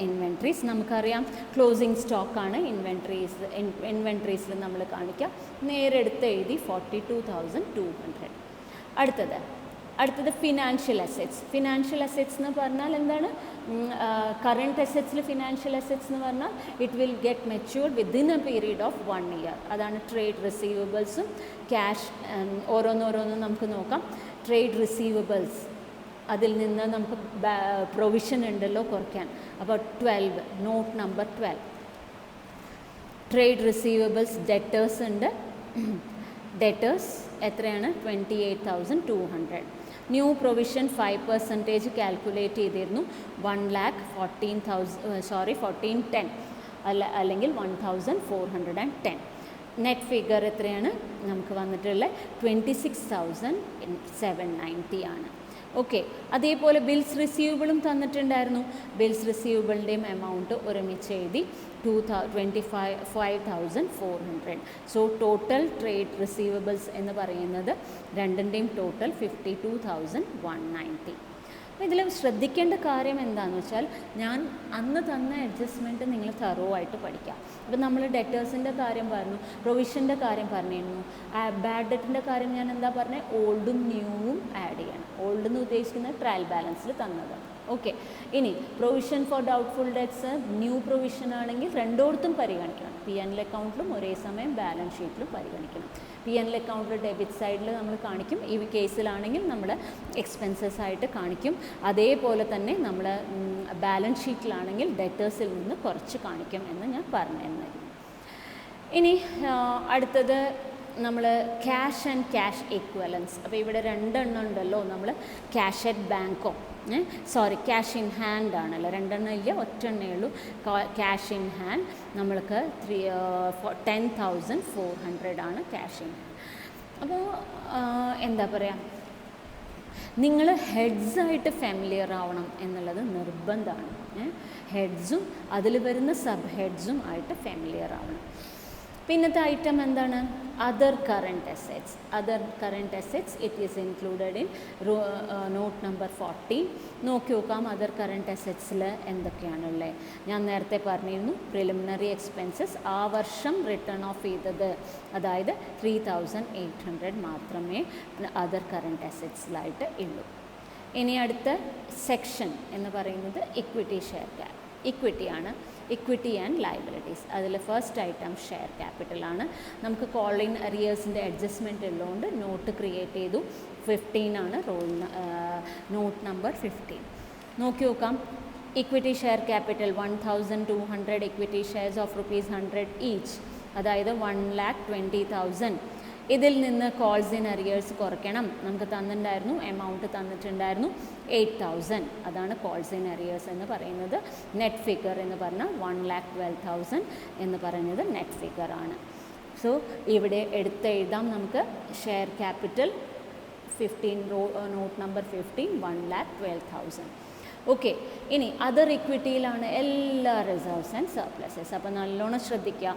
inventories. നമുക്കറിയാം ക്ലോസിങ് സ്റ്റോക്കാണ് ഇൻവെൻട്രീസിൽ നമ്മൾ കാണിക്കുക. നേരെ എടുത്ത് എഴുതി 42,200. അടുത്തത് ഫിനാൻഷ്യൽ അസറ്റ്സ് എന്ന് പറഞ്ഞാൽ എന്താണ്? കറൻറ്റ് അസറ്റ്സിൽ ഫിനാൻഷ്യൽ അസറ്റ്സ് എന്ന് പറഞ്ഞാൽ it will get matured within A period of 1 year. അതാണ് ട്രേഡ് റിസീവബിൾസും ക്യാഷ്. ഓരോന്നോരോന്നും നമുക്ക് നോക്കാം. ട്രേഡ് റിസീവബിൾസ്, അതിൽ നിന്ന് നമുക്ക് പ്രൊവിഷൻ ഉണ്ടല്ലോ കുറയ്ക്കാൻ. അപ്പോൾ 12, not number 12, trade receivables debtors ഉണ്ട്. ഡെറ്റേഴ്സ് എത്രയാണ്? 28,200. ന്യൂ പ്രൊവിഷൻ 5% കാൽക്കുലേറ്റ് ചെയ്തിരുന്നു. 1,14,10 അല്ലെങ്കിൽ 1,410. നെറ്റ് ഫിഗർ എത്രയാണ് നമുക്ക് വന്നിട്ടുള്ളത്? 26,790 ആണ്. ഓക്കെ, അതേപോലെ ബിൽസ് റിസീവബിളും തന്നിട്ടുണ്ടായിരുന്നു. ബിൽസ് റിസീവബിളിൻ്റെയും എമൗണ്ട് ഒരുമിച്ച് എഴുതി 25,400. സോ ടോട്ടൽ ട്രേഡ് റിസീവബിൾസ് എന്ന് പറയുന്നത് രണ്ടിൻ്റെയും ടോട്ടൽ 52,190. അപ്പോൾ ഇതിൽ ശ്രദ്ധിക്കേണ്ട കാര്യം എന്താണെന്ന് വെച്ചാൽ ഞാൻ അന്ന് തന്ന അഡ്ജസ്റ്റ്മെൻറ്റ് നിങ്ങൾ തറോ ആയിട്ട് പഠിക്കുക. അപ്പോൾ നമ്മൾ ഡെറ്റേഴ്സിൻ്റെ കാര്യം പറഞ്ഞു, പ്രൊവിഷൻ്റെ കാര്യം പറഞ്ഞിരുന്നു, ബാഡ് ഡെറ്റിൻ്റെ കാര്യം ഞാൻ എന്താ പറഞ്ഞത്, ഓൾഡും ന്യൂവും ആഡ് ചെയ്യണം. ഓൾഡ് എന്ന് ഉദ്ദേശിക്കുന്നത് ട്രയൽ ബാലൻസിൽ തന്നത്. ഓക്കെ, ഇനി provision for doubtful debts new provision ആണെങ്കിൽ രണ്ടോടത്തും പരിഗണിക്കണം. പി എൻ എൽ അക്കൗണ്ടിലും ഒരേ സമയം ബാലൻസ് ഷീറ്റിലും പരിഗണിക്കണം. പി എൻ എൽ അക്കൗണ്ടിൽ ഡെബിറ്റ് സൈഡിൽ നമ്മൾ കാണിക്കും, ഈ കേസിലാണെങ്കിൽ നമ്മൾ എക്സ്പെൻസസ് ആയിട്ട് കാണിക്കും. അതേപോലെ തന്നെ നമ്മൾ ബാലൻസ് ഷീറ്റിലാണെങ്കിൽ ഡെറ്റേഴ്സിൽ നിന്ന് കുറച്ച് കാണിക്കും എന്ന് ഞാൻ പറഞ്ഞിരുന്നു. ഇനി അടുത്തത് നമ്മൾ ക്യാഷ് ആൻഡ് ക്യാഷ് ഇക്വലൻസ്. അപ്പോൾ ഇവിടെ രണ്ടെണ്ണം ഉണ്ടല്ലോ, നമ്മൾ ക്യാഷ് അറ്റ് ബാങ്കോ ക്യാഷ് ഇൻ ഹാൻഡ് ആണല്ലോ, രണ്ടെണ്ണം ഇല്ല, ഒറ്റെണ്ണേ ഉള്ളൂ. ക്യാഷ് ഇൻ ഹാൻഡ് നമ്മൾക്ക് 10,400 ആണ് ക്യാഷ് ഇൻ ഹാൻഡ്. അപ്പോൾ എന്താ പറയുക, നിങ്ങൾ ഹെഡ്സായിട്ട് ഫാമിലിയർ ആവണം എന്നുള്ളത് നിർബന്ധമാണ്. ഹെഡ്സും അതിൽ വരുന്ന സബ് ഹെഡ്സും ആയിട്ട് ഫാമിലിയർ ആവണം. പിന്നത്തെ ഐറ്റം എന്താണ്, other current assets. Other current assets it is included in not number 40. നോക്കി നോക്കാം അതർ കറൻറ്റ് അസെറ്റ്സിൽ എന്തൊക്കെയാണുള്ളത്. ഞാൻ നേരത്തെ പറഞ്ഞിരുന്നു പ്രിലിമിനറി എക്സ്പെൻസസ് ആ വർഷം റിട്ടേൺ ഓഫ് ചെയ്തത്, അതായത് 3,800 മാത്രമേ അതർ കറൻറ്റ് അസെറ്റ്സിലായിട്ട് ഉള്ളൂ. ഇനി അടുത്ത സെക്ഷൻ എന്ന് പറയുന്നത് ഇക്വിറ്റി ഷെയർ ക്യാപ്. ഇക്വിറ്റിയാണ്, ഇക്വിറ്റി ആൻഡ് ലയബിലിറ്റീസ്. അതിൽ ഫസ്റ്റ് ഐറ്റം ഷെയർ ക്യാപിറ്റലാണ്. നമുക്ക് കോളിംഗ് അരിയേഴ്സിൻ്റെ അഡ്ജസ്റ്റ്മെൻറ്റ് ഉള്ളതുകൊണ്ട് നോട്ട് ക്രിയേറ്റ് ചെയ്തു. 15 ആണ് നോട്ട് നമ്പർ 15. നോക്കി നോക്കാം, equity share capital 1,200 equity shares of ₹100 each, അതായത് 1,20,000. ഇതിൽ നിന്ന് കോൾസ് ഇൻ അരിയേഴ്സ് കുറയ്ക്കണം. നമുക്ക് തന്നിട്ടുണ്ടായിരുന്നു, എമൗണ്ട് തന്നിട്ടുണ്ടായിരുന്നു 8,000. അതാണ് കോൾസ് ഇൻ അരിയേഴ്സ് എന്ന് പറയുന്നത്. നെറ്റ് ഫിഗർ എന്ന് പറഞ്ഞാൽ 1,12,000 എന്ന് പറയുന്നത് നെറ്റ് ഫിഗർ ആണ്. സോ ഇവിടെ എഴുതാം നമുക്ക് share capital 15 not number 15 1,12,000. Okay, ഇനി അതർ ഇക്വിറ്റിയിലാണ് എല്ലാ റിസർവ്സ് ആൻഡ് സർപ്ലസസ്. അപ്പോൾ നല്ലോണം ശ്രദ്ധിക്കുക.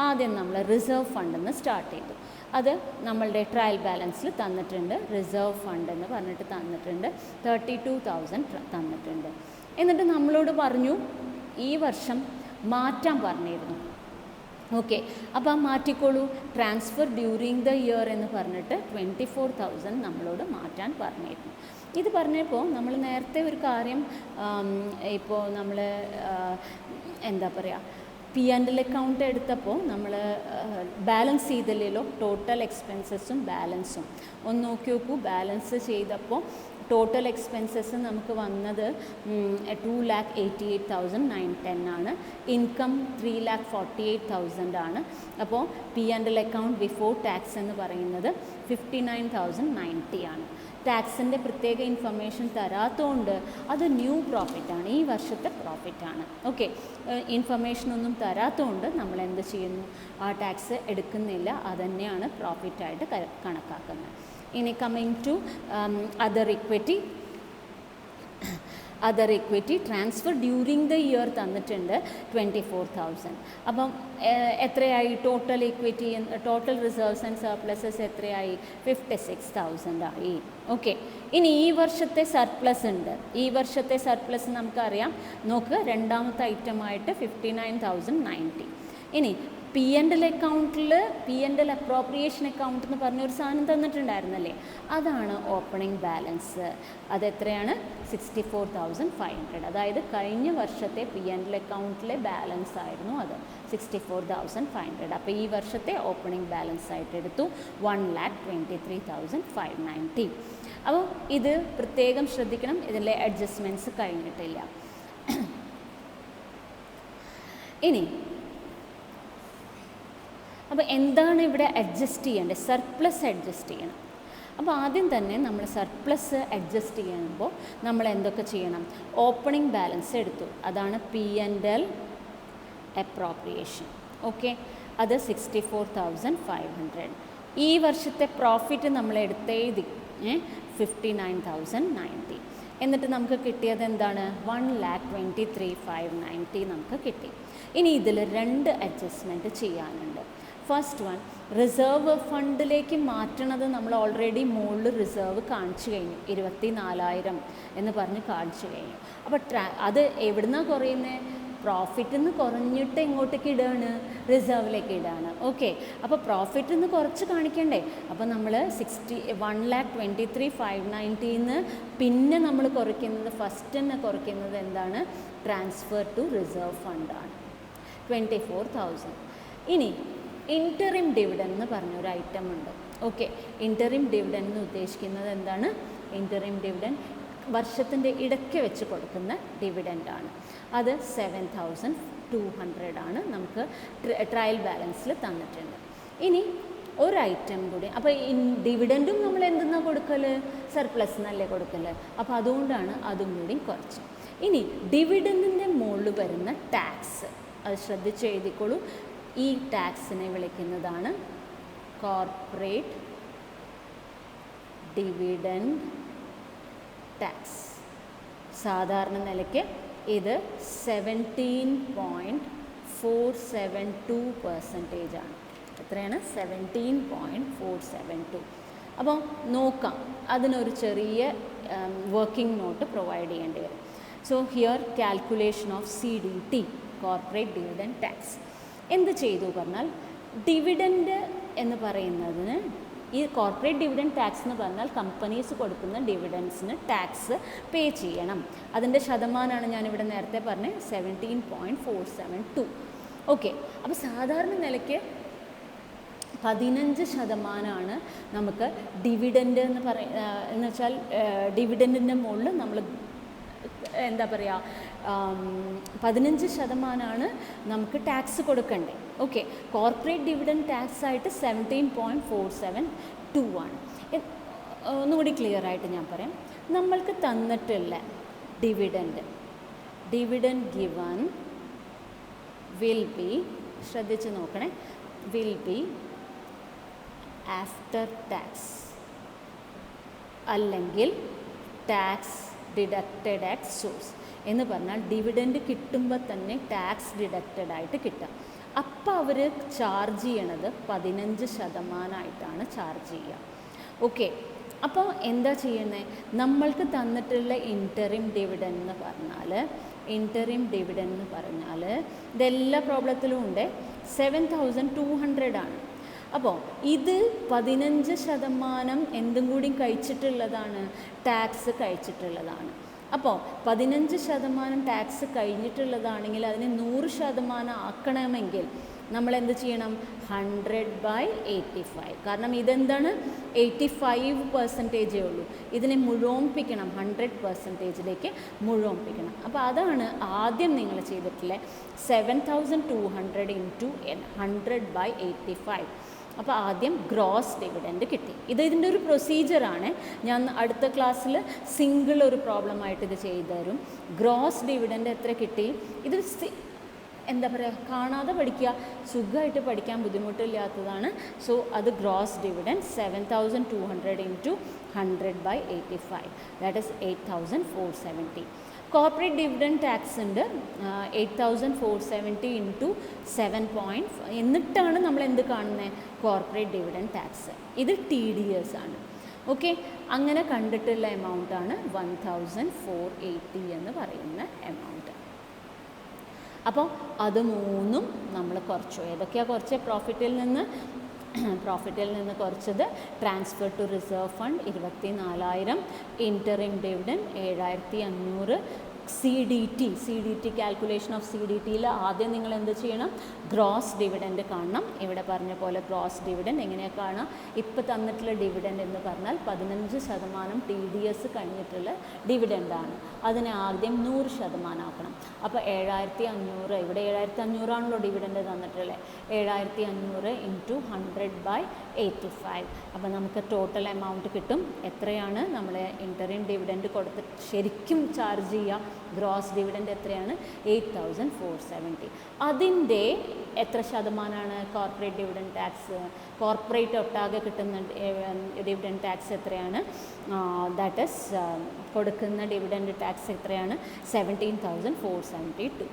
ആദ്യം നമ്മൾ റിസർവ് ഫണ്ട് എന്ന് സ്റ്റാർട്ട് ചെയ്തു. അത് നമ്മളുടെ ട്രയൽ ബാലൻസിൽ തന്നിട്ടുണ്ട്. റിസർവ് ഫണ്ട് എന്ന് പറഞ്ഞിട്ട് തന്നിട്ടുണ്ട് 32,000 തന്നിട്ടുണ്ട്. എന്നിട്ട് നമ്മളോട് പറഞ്ഞു ഈ വർഷം മാറ്റാൻ പറഞ്ഞിരുന്നു. ഓക്കെ, അപ്പോൾ മാറ്റിക്കോളൂ, ട്രാൻസ്ഫർ ഡ്യൂറിങ് ദ ഇയർ എന്ന് പറഞ്ഞിട്ട് 24,000 നമ്മളോട് മാറ്റാൻ പറഞ്ഞിരുന്നു. ഇത് പറഞ്ഞപ്പോൾ നമ്മൾ നേരത്തെ ഒരു കാര്യം, ഇപ്പോൾ നമ്മൾ എന്താ പറയുക, പി ആൻഡ് എൽ അക്കൗണ്ട് എടുത്തപ്പോൾ നമ്മൾ ബാലൻസ് ചെയ്തില്ലല്ലോ, ടോട്ടൽ എക്സ്പെൻസസും ബാലൻസും ഒന്ന് നോക്കി നോക്കൂ. ബാലൻസ് ചെയ്തപ്പോൾ ടോട്ടൽ എക്സ്പെൻസസ് നമുക്ക് വന്നത് 2,88,910 ആണ്. ഇൻകം 3,48,000 ആണ്. അപ്പോൾ P and L account before tax എന്ന് പറയുന്നത് 59,090 ആണ്. ടാക്സിൻ്റെ പ്രത്യേക ഇൻഫർമേഷൻ തരാത്തതുകൊണ്ട് അത് ന്യൂ പ്രോഫിറ്റാണ്, ഈ വർഷത്തെ പ്രോഫിറ്റാണ്. ഓക്കെ, ഇൻഫർമേഷനൊന്നും തരാത്തതുകൊണ്ട് നമ്മൾ എന്ത് ചെയ്യുന്നു, ആ ടാക്സ് എടുക്കുന്നില്ല, അതുതന്നെയാണ് പ്രോഫിറ്റായിട്ട് കണക്കാക്കുന്നത്. ഇനി coming to other equity. Other equity transfer during the year തന്നിട്ടുണ്ട് 24,000. അപ്പം എത്രയായി total equity, total reserves and surpluses എത്രയായി, 56,000 ആയി. ഓക്കെ, ഇനി ഈ വർഷത്തെ സർപ്ലസ് ഉണ്ട്. ഈ വർഷത്തെ സർപ്ലസ് നമുക്കറിയാം, നോക്ക് രണ്ടാമത്തെ ഐറ്റമായിട്ട് 59,090. ഇനി പി ആൻഡ് എൽ അക്കൗണ്ടിൽ P and L appropriation account എന്ന് പറഞ്ഞൊരു സാധനം തന്നിട്ടുണ്ടായിരുന്നല്ലേ, അതാണ് ഓപ്പണിംഗ് ബാലൻസ്. അതെത്രയാണ്, 64,500. അതായത് കഴിഞ്ഞ വർഷത്തെ പി ആൻഡ് എൽ അക്കൗണ്ടിലെ ബാലൻസ് ആയിരുന്നു അത്, 64,500. അപ്പോൾ ഈ വർഷത്തെ ഓപ്പണിംഗ് ബാലൻസ് ആയിട്ട് എടുത്തു 1,23,590. അപ്പോൾ ഇത് പ്രത്യേകം ശ്രദ്ധിക്കണം, ഇതിലെ അഡ്ജസ്റ്റ്മെൻറ്റ്സ് കഴിഞ്ഞിട്ടില്ല. ഇനി അപ്പോൾ എന്താണ് ഇവിടെ അഡ്ജസ്റ്റ് ചെയ്യേണ്ടത്, സർപ്ലസ് അഡ്ജസ്റ്റ് ചെയ്യണം. അപ്പോൾ ആദ്യം തന്നെ നമ്മൾ സർപ്ലസ് അഡ്ജസ്റ്റ് ചെയ്യുമ്പോൾ നമ്മൾ എന്തൊക്കെ ചെയ്യണം, ഓപ്പണിംഗ് ബാലൻസ് എടുത്തു, അതാണ് P and L appropriation. Okay, അത് 64,500. ഈ വർഷത്തെ പ്രോഫിറ്റ് നമ്മൾ എടുത്തെഴുതി 59,090. എന്നിട്ട് നമുക്ക് കിട്ടിയത് എന്താണ്, 1,23,590 നമുക്ക് കിട്ടി. ഇനി ഇതിൽ രണ്ട് അഡ്ജസ്റ്റ്മെൻറ്റ് ചെയ്യാനുണ്ട്. ഫസ്റ്റ് വൺ, റിസർവ് ഫണ്ടിലേക്ക് മാറ്റണത് നമ്മൾ ഓൾറെഡി മുകളിൽ റിസർവ് കാണിച്ചു കഴിഞ്ഞു, 24,000 എന്ന് പറഞ്ഞ് കാണിച്ചു കഴിഞ്ഞു. അപ്പോൾ അത് എവിടുന്നാണ് കുറയുന്നത്? പ്രോഫിറ്റിൽ നിന്ന് കുറഞ്ഞിട്ട് എങ്ങോട്ടേക്ക് ഇടുകയാണ്? റിസർവിലേക്ക് ഇടുകയാണ്. ഓക്കെ, അപ്പോൾ പ്രോഫിറ്റിൽ നിന്ന് കുറച്ച് കാണിക്കണ്ടേ? അപ്പോൾ നമ്മൾ 1,23,590 പിന്നെ നമ്മൾ കുറയ്ക്കുന്നത്, ഫസ്റ്റ് തന്നെ കുറയ്ക്കുന്നത് എന്താണ്? ട്രാൻസ്ഫർ ടു റിസർവ് ഫണ്ടാണ്, 24,000. ഇനി ഇൻറ്ററിം ഡിവിഡൻഡ് എന്ന് പറഞ്ഞൊരു ഐറ്റം ഉണ്ട്. ഓക്കെ, ഇൻറ്ററിം ഡിവിഡൻഡ് എന്ന് ഉദ്ദേശിക്കുന്നത് എന്താണ്? ഇൻറ്ററിം ഡിവിഡൻഡ് വർഷത്തിൻ്റെ ഇടയ്ക്ക് വെച്ച് കൊടുക്കുന്ന ഡിവിഡൻഡാണ്. അത് 7,200 ആണ് നമുക്ക് ട്രയൽ ബാലൻസിൽ തന്നിട്ടുണ്ട്. ഇനി ഒരു ഐറ്റം കൂടി, അപ്പോൾ ഡിവിഡൻഡും നമ്മൾ എന്തെന്നാണ് കൊടുക്കൽ? സർപ്ലസ് എന്നല്ലേ കൊടുക്കൽ? അപ്പോൾ അതുകൊണ്ടാണ് അതും കൂടി കുറച്ച്. ഇനി ഡിവിഡൻഡിൻ്റെ മുകളിൽ വരുന്ന ടാക്സ്, അത് ശ്രദ്ധിച്ച് എഴുതിക്കോളൂ. ഈ ടാക്സിനെ വിളിക്കുന്നതാണ് കോർപ്പറേറ്റ് ഡിവിഡൻഡ് ടാക്സ്. സാധാരണ നിലയ്ക്ക് ഇത് 17.472% ആണ്. എത്രയാണ്? 17.472. അപ്പോൾ നോക്കാം, അതിനൊരു ചെറിയ വർക്കിംഗ് നോട്ട് പ്രൊവൈഡ് ചെയ്യേണ്ടി വരും. So here calculation of CDT, corporate dividend tax. എന്ത് ചെയ്തു പറഞ്ഞാൽ, ഡിവിഡൻഡ് എന്ന് പറയുന്നതിന്, ഈ കോർപ്പറേറ്റ് ഡിവിഡൻഡ് ടാക്സ് എന്ന് പറഞ്ഞാൽ കമ്പനീസ് കൊടുക്കുന്ന ഡിവിഡൻസിന് ടാക്സ് പേ ചെയ്യണം. അതിൻ്റെ ശതമാനമാണ് ഞാനിവിടെ നേരത്തെ പറഞ്ഞത്, 17.472. ഓക്കെ, അപ്പോൾ സാധാരണ നിലയ്ക്ക് 15% നമുക്ക് ഡിവിഡൻഡ് എന്ന് എന്ന് വെച്ചാൽ ഡിവിഡൻറ്റിൻ്റെ മുകളിൽ നമ്മൾ എന്താ പറയുക, 15% നമുക്ക് ടാക്സ് കൊടുക്കണ്ടേ. ഓക്കെ, കോർപ്പറേറ്റ് ഡിവിഡൻഡ് ടാക്സ് ആയിട്ട് 17.472 ആണ്. ഒന്നുകൂടി ക്ലിയർ ആയിട്ട് ഞാൻ പറയാം. നമ്മൾക്ക് തന്നിട്ടുള്ള ഡിവിഡൻഡ് ഗിവൺ വിൽ ബി, ശ്രദ്ധിച്ച് നോക്കണേ, വിൽ ബി ആഫ്റ്റർ ടാക്സ് അല്ലെങ്കിൽ ടാക്സ് ഡിഡക്റ്റഡ് അറ്റ് സോഴ്സ്. എന്ന് പറഞ്ഞാൽ ഡിവിഡൻഡ് കിട്ടുമ്പോൾ തന്നെ ടാക്സ് ഡിഡക്റ്റഡ് ആയിട്ട് കിട്ടുക. അപ്പോൾ അവർ ചാർജ് ചെയ്യണത് 15% ചാർജ് ചെയ്യുക. ഓക്കെ, അപ്പോൾ എന്താ ചെയ്യുന്നത്? നമ്മൾക്ക് തന്നിട്ടുള്ള ഇൻറ്ററിം ഡിവിഡൻഡ് എന്ന് പറഞ്ഞാൽ ഇതെല്ലാ പ്രോബ്ലത്തിലും ഉണ്ട്, 7,200 ആണ്. അപ്പോൾ ഇത് 15% എന്തും കൂടി കഴിച്ചിട്ടുള്ളതാണ്, ടാക്സ് കഴിച്ചിട്ടുള്ളതാണ്. അപ്പോൾ 15% ടാക്സ് കഴിഞ്ഞിട്ടുള്ളതാണെങ്കിൽ അതിനെ 100% ആക്കണമെങ്കിൽ നമ്മൾ എന്ത് ചെയ്യണം? 100/85. കാരണം ഇതെന്താണ്, 85% ഉള്ളൂ. ഇതിനെ മുഴുവപ്പിക്കണം, 100%ലേക്ക് മുഴുവപ്പിക്കണം. അപ്പോൾ അതാണ് ആദ്യം നിങ്ങൾ ചെയ്തിട്ടുള്ള 7,200 × 100/85. അപ്പോൾ ആദ്യം ഗ്രോസ് ഡിവിഡൻഡ് കിട്ടി. ഇതിൻ്റെ ഒരു പ്രൊസീജിയറാണ്. ഞാൻ അടുത്ത ക്ലാസ്സിൽ സിംഗിൾ ഒരു പ്രോബ്ലമായിട്ട് ഇത് ചെയ്തു തരും. ഗ്രോസ് ഡിവിഡൻഡ് എത്ര കിട്ടി? ഇത് എന്താ പറയുക, കാണാതെ പഠിക്കുക, സുഖമായിട്ട് പഠിക്കാൻ ബുദ്ധിമുട്ടില്ലാത്തതാണ്. സോ അത് gross dividend 7,200 × 100/85, that is 8,470. Corporate dividend tax ഉണ്ട് 8,470 × 7. എന്നിട്ടാണ് നമ്മൾ എന്ത് കാണുന്നത്? Corporate dividend tax. ഇത് TDS ആണ്. ഓക്കെ, അങ്ങനെ കണ്ടിട്ടുള്ള എമൗണ്ടാണ് 1,480 എന്ന് പറയുന്ന എമൗണ്ട്. അപ്പോൾ അത് മൂന്നും നമ്മൾ കുറച്ചു. ഏതൊക്കെയാണ് കുറച്ച്? പ്രോഫിറ്റിൽ നിന്ന് കുറച്ചത് transfer to reserve fund 24,000, interim dividend 7,500, CDT calculation of CDTയിൽ ആദ്യം നിങ്ങൾ എന്ത് ചെയ്യണം? ഗ്രോസ് ഡിവിഡൻഡ് കാണണം. ഇവിടെ പറഞ്ഞ പോലെ ഗ്രോസ് ഡിവിഡൻഡ് എങ്ങനെയാണ് കാണാം? ഇപ്പോൾ തന്നിട്ടുള്ള ഡിവിഡൻഡ് എന്ന് പറഞ്ഞാൽ 15% TDS കഴിഞ്ഞിട്ടുള്ള ഡിവിഡൻഡാണ്. അതിനെ ആദ്യം 100% ആക്കണം. അപ്പോൾ 7,500, ഇവിടെ 7,500 ആണല്ലോ ഡിവിഡൻഡ് തന്നിട്ടുള്ളത്. 7,500 × 100/85. അപ്പോൾ നമുക്ക് ടോട്ടൽ എമൗണ്ട് കിട്ടും. എത്രയാണ് നമ്മൾ ഇൻറ്ററിം ഡിവിഡൻഡ് കൊടുത്ത് ശരിക്കും ചാർജ് ചെയ്യുക? ഗ്രോസ് ഡിവിഡൻഡ് എത്രയാണ്? 8,470. അതിൻ്റെ എത്ര ശതമാനമാണ് കോർപ്പറേറ്റ് ഡിവിഡൻഡ് ടാക്സ്? കോർപ്പറേറ്റ് ഒട്ടാകെ കിട്ടുന്ന ഡിവിഡൻഡ് ടാക്സ് എത്രയാണ്? ദാറ്റ് ഈസ് കൊടുക്കുന്ന ഡിവിഡൻഡ് ടാക്സ് എത്രയാണ്? 17,472.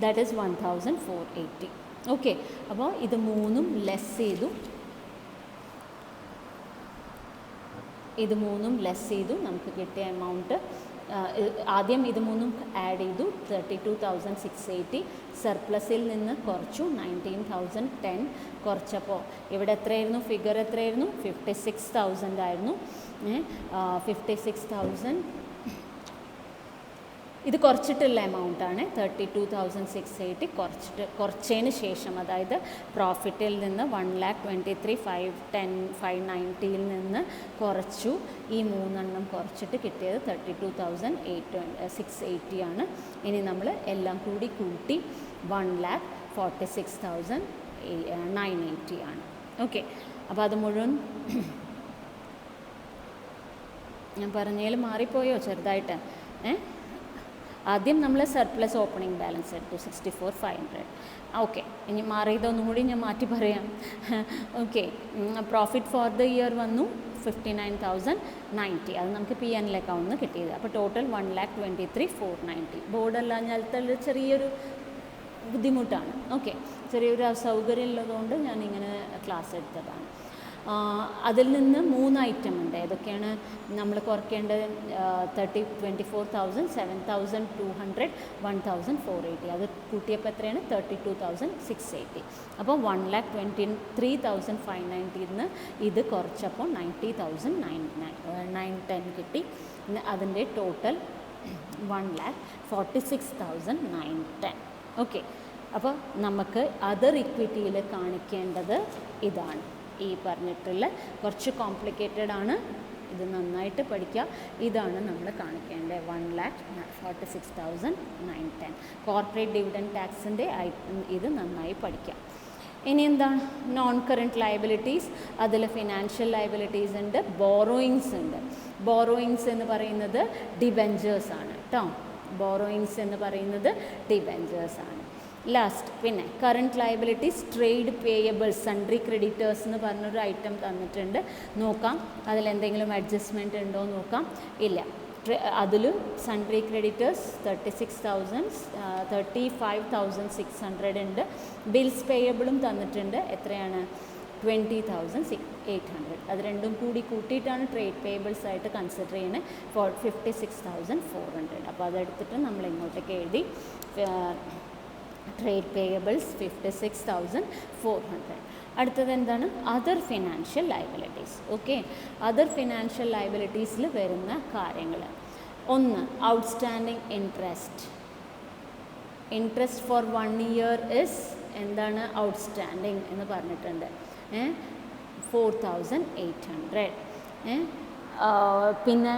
That is 1,480. ഓക്കെ. അപ്പോൾ ഇത് മൂന്നും ലെസ് ചെയ്തു, ഇത് മൂന്നും ലെസ് ചെയ്തു. നമുക്ക് കിട്ടിയ എമൗണ്ട് ആദ്യം ഇത് മൂന്നും ആഡ് ചെയ്തു, 32,680. സർപ്ലസിൽ നിന്ന് കുറച്ചു, 19,010 കുറച്ചപ്പോൾ ഇവിടെ എത്രയായിരുന്നു, ഫിഗർ എത്രയായിരുന്നു, 56,000 ആയിരുന്നു. 56,000 ഇത് കുറച്ചിട്ടുള്ള എമൗണ്ടാണ്. 32,680 കുറച്ചതിന് ശേഷം, അതായത് പ്രോഫിറ്റിൽ നിന്ന് 1,23,590 നിന്ന് കുറച്ചു, ഈ മൂന്നെണ്ണം കുറച്ചിട്ട് കിട്ടിയത് 32,680 ആണ്. ഇനി നമ്മൾ എല്ലാം കൂടി കൂട്ടി 1,46,980 ആണ്. ഓക്കെ. അപ്പോൾ അത് മുഴുവൻ ഞാൻ പറഞ്ഞതിൽ മാറിപ്പോയോ ചെറുതായിട്ട്? ആദ്യം നമ്മൾ സർപ്ലസ് ഓപ്പണിംഗ് ബാലൻസ് എടുത്തു 64,500. ഓക്കെ, ഇനി മാറിയതൊന്നും കൂടി ഞാൻ മാറ്റി പറയാം. Okay, profit for the year വന്നു 59,090. അത് നമുക്ക് PNL അക്കൗണ്ടിൽ നിന്ന് കിട്ടിയത്. അപ്പോൾ ടോട്ടൽ 1,23,490. ബോർഡല്ലാഞ്ഞാൽ ചെറിയൊരു ബുദ്ധിമുട്ടാണ്. ഓക്കെ, ചെറിയൊരു അസൗകര്യം ഉള്ളതുകൊണ്ട് ഞാനിങ്ങനെ ക്ലാസ് എടുത്തതാണ്. അതിൽ നിന്ന് 3 ഐറ്റം ഉണ്ട്. ഏതൊക്കെയാണ് നമ്മൾ കുറയ്ക്കേണ്ടത്? 24,000, 7,200, 1,480. അത് കൂട്ടിയപ്പോൾ എത്രയാണ്? 32,680. അപ്പോൾ 1,23,590 നിന്ന് ഇത് കുറച്ചപ്പോൾ 90,910 കിട്ടി. അതിൻ്റെ ടോട്ടൽ 1,46,910. ഓക്കെ. അപ്പോൾ നമുക്ക് അതർ ഇക്വിറ്റിയിൽ കാണിക്കേണ്ടത് ഇതാണ്. ഈ പറഞ്ഞിട്ടുള്ള കുറച്ച് കോംപ്ലിക്കേറ്റഡ് ആണ്, ഇത് നന്നായിട്ട് പഠിക്കുക. ഇതാണ് നമ്മൾ കാണിക്കേണ്ടത് 1,46,910. കോർപ്പറേറ്റ് ഡിവിഡൻഡ് ടാക്സിൻ്റെ ഇത് നന്നായി പഠിക്കുക. ഇനി എന്താണ് നോൺ കറൻറ്റ് ലയബിലിറ്റീസ്? അതിൽ ഫിനാൻഷ്യൽ ലയബിലിറ്റീസ് ഉണ്ട്, ബോറോയിങ്സ് ഉണ്ട്. ബോറോയിങ്സ് എന്ന് പറയുന്നത് ഡിബെഞ്ചേഴ്സ് ആണ് കേട്ടോ. ബോറോയിങ്സ് എന്ന് പറയുന്നത് ഡിബെഞ്ചേഴ്സ് ആണ്. ലാസ്റ്റ് പിന്നെ current liabilities, trade payables, sundry creditors എന്ന് പറഞ്ഞൊരു ഐറ്റം തന്നിട്ടുണ്ട്. നോക്കാം അതിലെന്തെങ്കിലും അഡ്ജസ്റ്റ്മെൻറ്റ് ഉണ്ടോ എന്ന് നോക്കാം. ഇല്ല. അതിൽ സൺട്രി ക്രെഡിറ്റേഴ്സ് 35,600 ഉണ്ട്. ബിൽസ് പേയബിളും തന്നിട്ടുണ്ട്. എത്രയാണ്? 20,800. അത് രണ്ടും കൂടി കൂട്ടിയിട്ടാണ് ട്രേഡ് പേയബിൾസ് ആയിട്ട് കൺസിഡർ ചെയ്യുന്നത്. 56,400. അപ്പോൾ അതെടുത്തിട്ട് നമ്മൾ ഇങ്ങോട്ടേക്ക് എഴുതി ട്രേഡ് പേയബിൾസ് 56,400. അടുത്തത് എന്താണ്? Other financial liabilities. Okay, other financial ലയബിലിറ്റീസിൽ വരുന്ന കാര്യങ്ങൾ. ഒന്ന്, outstanding interest for 1 year is എന്താണ് ഔട്ട്സ്റ്റാൻഡിങ് എന്ന് പറഞ്ഞിട്ടുണ്ട്. 4,800. പിന്നെ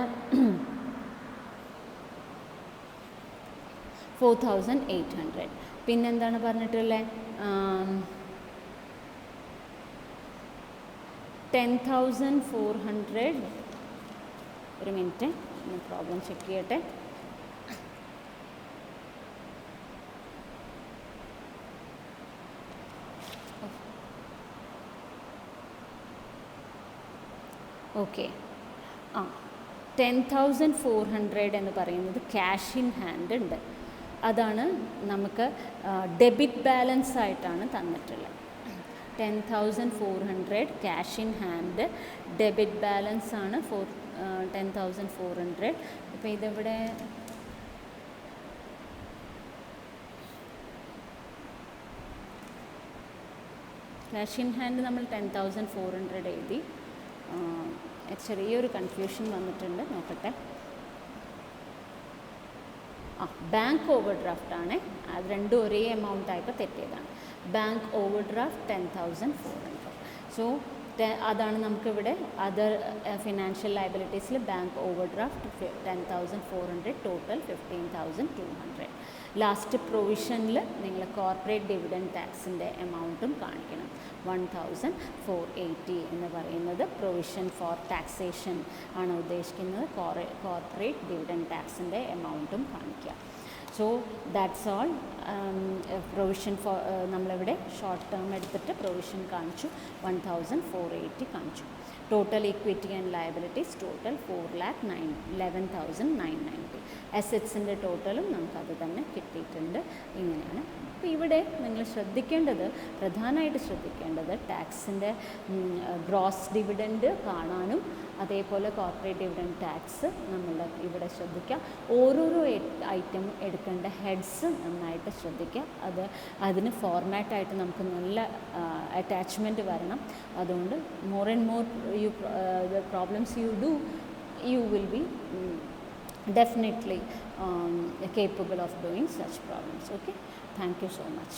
4,800. പിന്നെന്താണ് പറഞ്ഞിട്ടുള്ളത്? 10,400. ഒരു മിനിറ്റ്, പ്രോബ്ലം ചെക്ക് ചെയ്യട്ടെ. ഓക്കെ, 10,400 എന്ന് പറയുന്നത് ക്യാഷ് ഇൻ ഹാൻഡ് ഉണ്ട്. അതാണ് നമുക്ക് ഡെബിറ്റ് ബാലൻസ് ആയിട്ടാണ് തന്നിട്ടുള്ളത്. 10,400 cash in hand, debit balance ആണ് 10,400. ഇപ്പോൾ ഇതിവിടെ ക്യാഷ് ഇൻ ഹാൻഡ് നമ്മൾ 10,400 എഴുതി. ചെറിയൊരു കൺഫ്യൂഷൻ വന്നിട്ടുണ്ട്, നോക്കട്ടെ. ബാങ്ക് ഓവർ ഡ്രാഫ്റ്റ് ആണ്. അത് രണ്ടും ഒരേ എമൗണ്ട് ആയപ്പോൾ തെറ്റിയതാണ്. Bank overdraft 10,400. സോ അതാണ് നമുക്കിവിടെ അതർ ഫിനാൻഷ്യൽ ലയബിലിറ്റീസിൽ bank overdraft 10,400, total 15,200. Last പ്രൊവിഷനിൽ നിങ്ങൾ കോർപ്പറേറ്റ് ഡിവിഡൻഡ് ടാക്സിൻ്റെ എമൗണ്ടും കാണിക്കണം. 1,480 എന്ന് പറയുന്നത് പ്രൊവിഷൻ ഫോർ ടാക്സേഷൻ ആണ് ഉദ്ദേശിക്കുന്നത്. കോർപ്പറേറ്റ് ഡിവിഡൻഡ് ടാക്സിൻ്റെ എമൗണ്ടും കാണിക്കുക. So that's all. Provision for നമ്മളിവിടെ ഷോർട്ട് ടേം എടുത്തിട്ട് പ്രൊവിഷൻ കാണിച്ചു, 1,480 കാണിച്ചു. Total equity and liabilities total 4,11,990. അസറ്റ്സിൻ്റെ ടോട്ടലും നമുക്കത് തന്നെ കിട്ടി. തന്നിട്ടുണ്ട്, ഇങ്ങനെയാണ്. അപ്പോൾ ഇവിടെ നിങ്ങൾ ശ്രദ്ധിക്കേണ്ടത്, പ്രധാനമായിട്ട് ശ്രദ്ധിക്കേണ്ടത് ടാക്സിൻ്റെ ഗ്രോസ് ഡിവിഡൻഡ് കാണാനും അതേപോലെ കോർപ്പറേറ്റ് ഡിവിഡൻഡ് ടാക്സ് നമ്മൾ ഇവിടെ ശ്രദ്ധിക്കുക. ഓരോരോ ഐറ്റം എടുക്കേണ്ട ഹെഡ്സ് നന്നായിട്ട് ശ്രദ്ധിക്കുക. അതിന് ഫോർമാറ്റായിട്ട് നമുക്ക് നല്ല അറ്റാച്ച്മെൻറ്റ് വരണം. അതുകൊണ്ട് more and more the problems you do, you will be definitely capable of doing such problems. Okay, thank you so much.